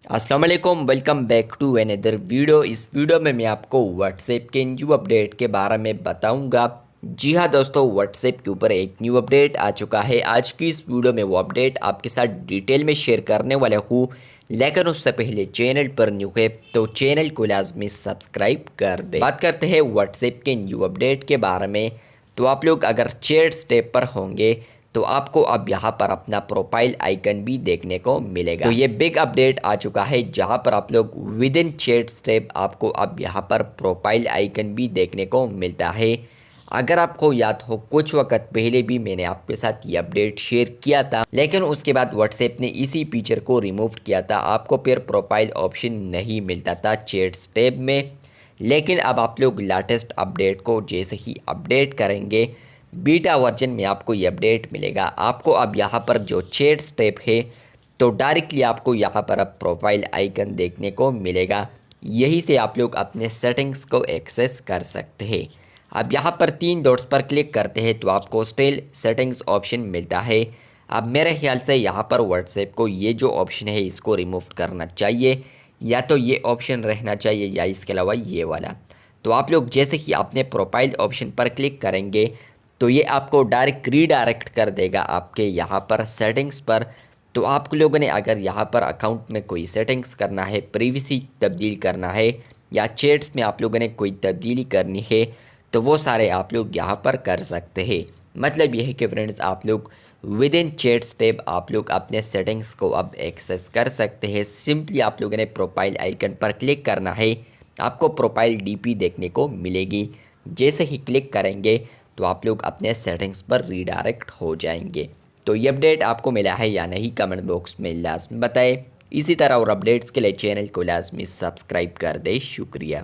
अस्सलाम वालेकुम, welcome back to another video. इस वीडियो में मैं आपको व्हाट्सएप के न्यू अपडेट के बारे में बताऊंगा। जी हाँ दोस्तों, व्हाट्सएप के ऊपर एक न्यू अपडेट आ चुका है। आज की इस वीडियो में वो अपडेट आपके साथ डिटेल में शेयर करने वाला हूँ, लेकिन उससे पहले चैनल पर न्यू है तो चैनल को लाजमी सब्सक्राइब कर दे। बात करते हैं व्हाट्सएप के न्यू अपडेट के बारे में। तो आप लोग अगर चैट्स टैब पर होंगे तो आपको अब यहाँ पर अपना प्रोफाइल आइकन भी देखने को मिलेगा। तो ये बिग अपडेट आ चुका है, जहाँ पर आप लोग विद इन चैट्स टैब आपको अब यहाँ पर प्रोफाइल आइकन भी देखने को मिलता है। अगर आपको याद हो, कुछ वक्त पहले भी मैंने आपके साथ ये अपडेट शेयर किया था, लेकिन उसके बाद व्हाट्सएप ने इसी फीचर को रिमूव किया था। आपको फिर प्रोफाइल ऑप्शन नहीं मिलता था चैट्स टैब में। लेकिन अब आप लोग लेटेस्ट अपडेट को जैसे ही अपडेट करेंगे, बीटा वर्जन में आपको ये अपडेट मिलेगा। आपको अब यहाँ पर जो चैट्स टैब है तो डायरेक्टली आपको यहाँ पर अब प्रोफाइल आइकन देखने को मिलेगा। यही से आप लोग अपने सेटिंग्स को एक्सेस कर सकते हैं। अब यहाँ पर 3 डॉट्स पर क्लिक करते हैं तो आपको स्टिल सेटिंग्स ऑप्शन मिलता है। अब मेरे ख्याल से यहाँ पर व्हाट्सएप को ये जो ऑप्शन है इसको रिमूव करना चाहिए, या तो ये ऑप्शन रहना चाहिए या इसके अलावा ये वाला। तो आप लोग जैसे ही अपने प्रोफाइल ऑप्शन पर क्लिक करेंगे तो ये आपको डायरेक्ट रीडायरेक्ट कर देगा आपके यहाँ पर सेटिंग्स पर। तो आप लोगों ने अगर यहाँ पर अकाउंट में कोई सेटिंग्स करना है, प्रीवियसी तब्दील करना है, या चैट्स में आप लोगों ने कोई तब्दीली करनी है, तो वो सारे आप लोग यहाँ पर कर सकते हैं। मतलब ये है कि फ्रेंड्स, आप लोग विद इन चैट्स टैब आप लोग अपने सेटिंग्स को अब एक्सेस कर सकते हैं। सिंपली आप लोगों ने प्रोफाइल आइकन पर क्लिक करना है, आपको प्रोफाइल डीपी देखने को मिलेगी। जैसे ही क्लिक करेंगे तो आप लोग अपने सेटिंग्स पर रीडायरेक्ट हो जाएंगे। तो ये अपडेट आपको मिला है या नहीं, कमेंट बॉक्स में लाजमी बताएं। इसी तरह और अपडेट्स के लिए चैनल को लाजमी सब्सक्राइब कर दे। शुक्रिया।